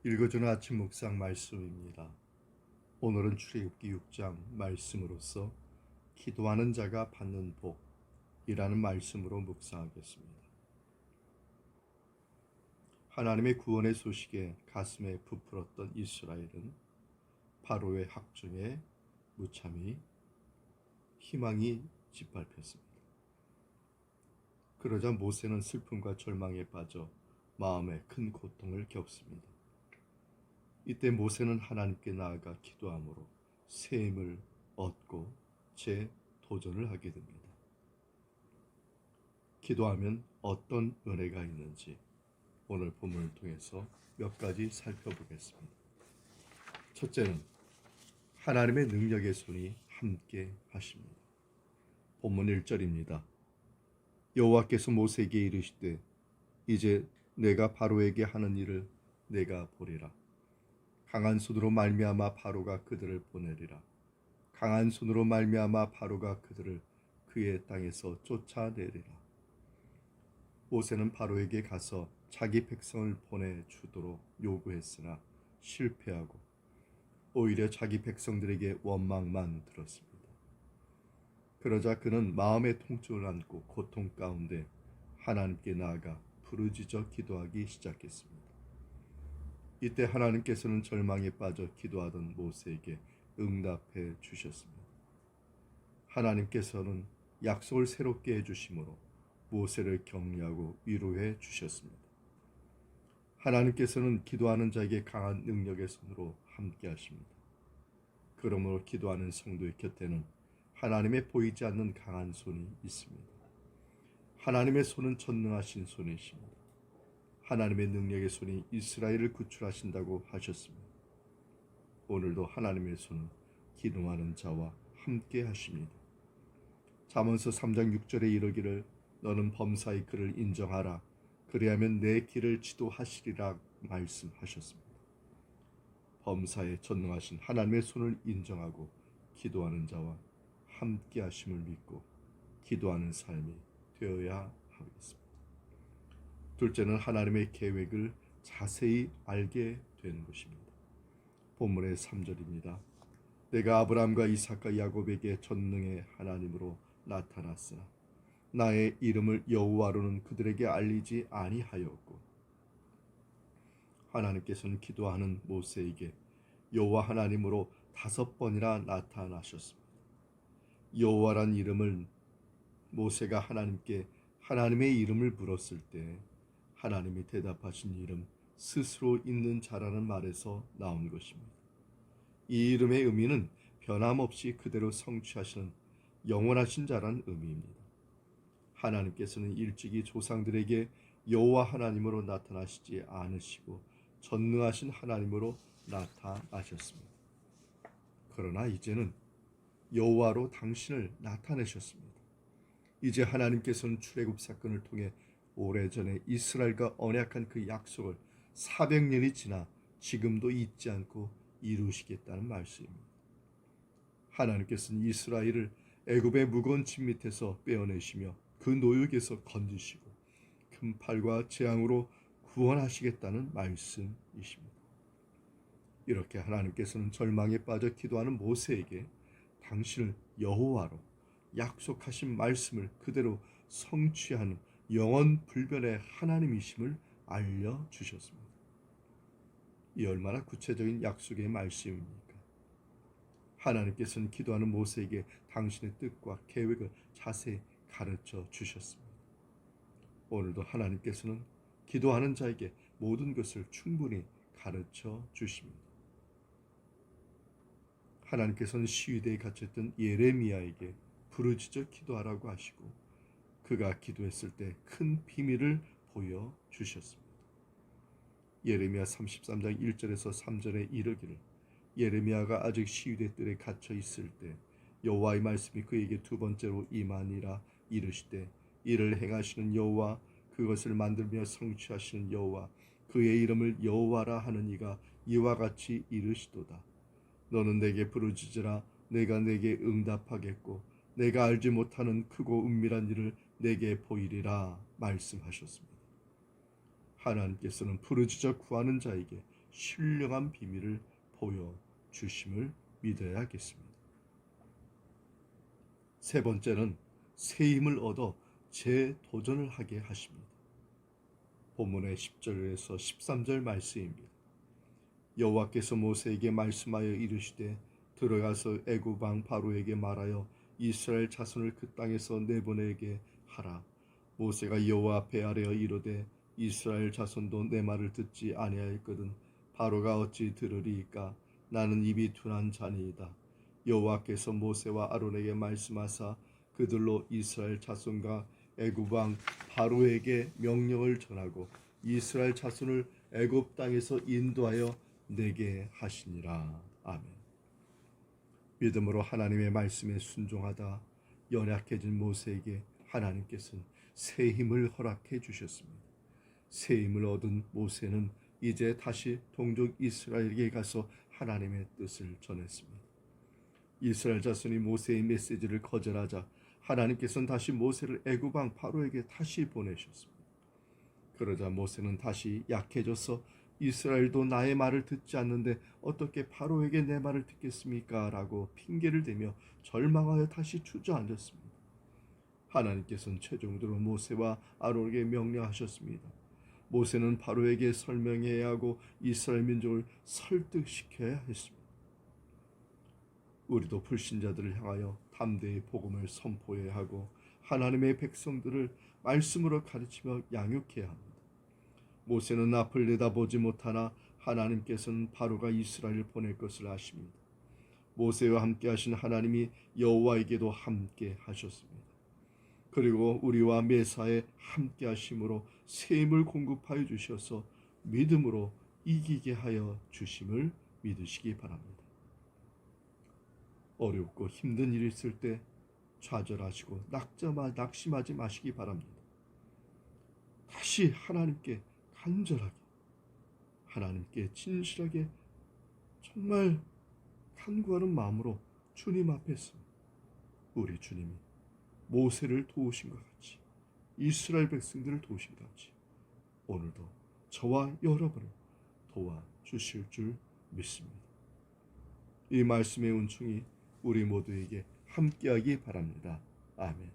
읽어주는 아침 묵상 말씀입니다. 오늘은 출애굽기 6장 말씀으로서 기도하는 자가 받는 복이라는 말씀으로 묵상하겠습니다. 하나님의 구원의 소식에 가슴에 부풀었던 이스라엘은 바로의 학정에 무참히 희망이 짓밟혔습니다. 그러자 모세는 슬픔과 절망에 빠져 마음에 큰 고통을 겪습니다. 이때 모세는 하나님께 나아가 기도함으로 새 힘을 얻고 재도전을 하게 됩니다. 기도하면 어떤 은혜가 있는지 오늘 본문을 통해서 몇 가지 살펴보겠습니다. 첫째는 하나님의 능력의 손이 함께 하십니다. 본문 1절입니다. 여호와께서 모세에게 이르시되 이제 내가 바로에게 하는 일을 내가 보리라. 강한 손으로 말미암아 바로가 그들을 보내리라. 강한 손으로 말미암아 바로가 그들을 그의 땅에서 쫓아내리라. 모세는 바로에게 가서 자기 백성을 보내주도록 요구했으나 실패하고 오히려 자기 백성들에게 원망만 들었습니다. 그러자 그는 마음의 통증을 안고 고통 가운데 하나님께 나아가 부르짖어 기도하기 시작했습니다. 이때 하나님께서는 절망에 빠져 기도하던 모세에게 응답해 주셨습니다. 하나님께서는 약속을 새롭게 해주심으로 모세를 격려하고 위로해 주셨습니다. 하나님께서는 기도하는 자에게 강한 능력의 손으로 함께 하십니다. 그러므로 기도하는 성도의 곁에는 하나님의 보이지 않는 강한 손이 있습니다. 하나님의 손은 전능하신 손이십니다. 하나님의 능력의 손이 이스라엘을 구출하신다고 하셨습니다. 오늘도 하나님의 손은 기도하는 자와 함께 하십니다. 잠언서 3장 6절에 이르기를 너는 범사의 그를 인정하라. 그리하면 내 길을 지도하시리라 말씀하셨습니다. 범사에 전능하신 하나님의 손을 인정하고 기도하는 자와 함께 하심을 믿고 기도하는 삶이 되어야 하겠습니다. 둘째는 하나님의 계획을 자세히 알게 되는 것입니다. 본문의 3절입니다. 내가 아브라함과 이삭과 야곱에게 전능의 하나님으로 나타났으나 나의 이름을 여호와로는 그들에게 알리지 아니하였고. 하나님께서는 기도하는 모세에게 여호와 하나님으로 5번이나 나타나셨습니다. 여호와란 이름을 모세가 하나님께 하나님의 이름을 물었을 때 하나님이 대답하신 이름 스스로 있는 자라는 말에서 나온 것입니다. 이 이름의 의미는 변함없이 그대로 성취하시는 영원하신 자라는 의미입니다. 하나님께서는 일찍이 조상들에게 여호와 하나님으로 나타나시지 않으시고 전능하신 하나님으로 나타나셨습니다. 그러나 이제는 여호와로 당신을 나타내셨습니다. 이제 하나님께서는 출애굽 사건을 통해 오래전에 이스라엘과 언약한 그 약속을 400년이 지나 지금도 잊지 않고 이루시겠다는 말씀입니다. 하나님께서는 이스라엘을 애굽의 무거운 짐 밑에서 빼어내시며 그 노역에서 건지시고 큰 팔과 재앙으로 구원하시겠다는 말씀이십니다. 이렇게 하나님께서는 절망에 빠져 기도하는 모세에게 당신을 여호와로 약속하신 말씀을 그대로 성취하는 영원 불변의 하나님이심을 알려주셨습니다. 이 얼마나 구체적인 약속의 말씀입니까? 하나님께서는 기도하는 모세에게 당신의 뜻과 계획을 자세히 가르쳐 주셨습니다. 오늘도 하나님께서는 기도하는 자에게 모든 것을 충분히 가르쳐 주십니다. 하나님께서는 시위대에 갇혔던 예레미야에게 부르짖어 기도하라고 하시고 그가 기도했을 때 큰 비밀을 보여주셨습니다. 예레미야 33장 1절에서 3절에 이르기를 예레미야가 아직 시위대 뜰에 갇혀 있을 때 여호와의 말씀이 그에게 두 번째로 임하니라. 이르시되 이를 행하시는 여호와 그것을 만들며 성취하시는 여호와 그의 이름을 여호와라 하는 이가 이와 같이 이르시도다. 너는 내게 부르짖으라. 내가 내게 응답하겠고 내가 알지 못하는 크고 은밀한 일을 내게 보이리라 말씀하셨습니다. 하나님께서는 부르짖어 구하는 자에게 신령한 비밀을 보여주심을 믿어야겠습니다. 세 번째는 새 힘을 얻어 재도전을 하게 하십니다. 본문의 10절에서 13절 말씀입니다. 여호와께서 모세에게 말씀하여 이르시되 들어가서 애굽 왕 바로에게 말하여 이스라엘 자손을 그 땅에서 내보내게 하라. 모세가 여호와 앞에 아뢰어 이르되 이스라엘 자손도 내 말을 듣지 아니하였거든 바로가 어찌 들으리이까. 나는 입이 둔한 자니이다. 여호와께서 모세와 아론에게 말씀하사 그들로 이스라엘 자손과 애굽 왕 바로에게 명령을 전하고 이스라엘 자손을 애굽 땅에서 인도하여 내게 하시니라. 아멘. 믿음으로 하나님의 말씀에 순종하다 연약해진 모세에게 하나님께서는 새 힘을 허락해 주셨습니다. 새 힘을 얻은 모세는 이제 다시 동족 이스라엘에게 가서 하나님의 뜻을 전했습니다. 이스라엘 자손이 모세의 메시지를 거절하자 하나님께서는 다시 모세를 애굽 왕 바로에게 다시 보내셨습니다. 그러자 모세는 다시 약해져서 이스라엘도 나의 말을 듣지 않는데 어떻게 바로에게 내 말을 듣겠습니까? 라고 핑계를 대며 절망하여 다시 주저앉았습니다. 하나님께서는 최종적으로 모세와 아론에게 명령하셨습니다. 모세는 바로에게 설명해야 하고 이스라엘 민족을 설득시켜야 했습니다. 우리도 불신자들을 향하여 담대히 복음을 선포해야 하고 하나님의 백성들을 말씀으로 가르치며 양육해야 합니다. 모세는 앞을 내다보지 못하나 하나님께서는 바로가 이스라엘을 보낼 것을 아십니다. 모세와 함께 하신 하나님이 여호와에게도 함께 하셨습니다. 그리고 우리와 매사에 함께 하심으로 새 힘을 공급하여 주셔서 믿음으로 이기게 하여 주심을 믿으시기 바랍니다. 어렵고 힘든 일이 있을 때 좌절하시고 낙심하지 마시기 바랍니다. 다시 하나님께 간절하게, 하나님께 진실하게 정말 간구하는 마음으로 주님 앞에서 우리 주님이 모세를 도우신 것 같이, 이스라엘 백성들을 도우신 것 같이 오늘도 저와 여러분을 도와주실 줄 믿습니다. 이 말씀의 은총이 우리 모두에게 함께하기 바랍니다. 아멘.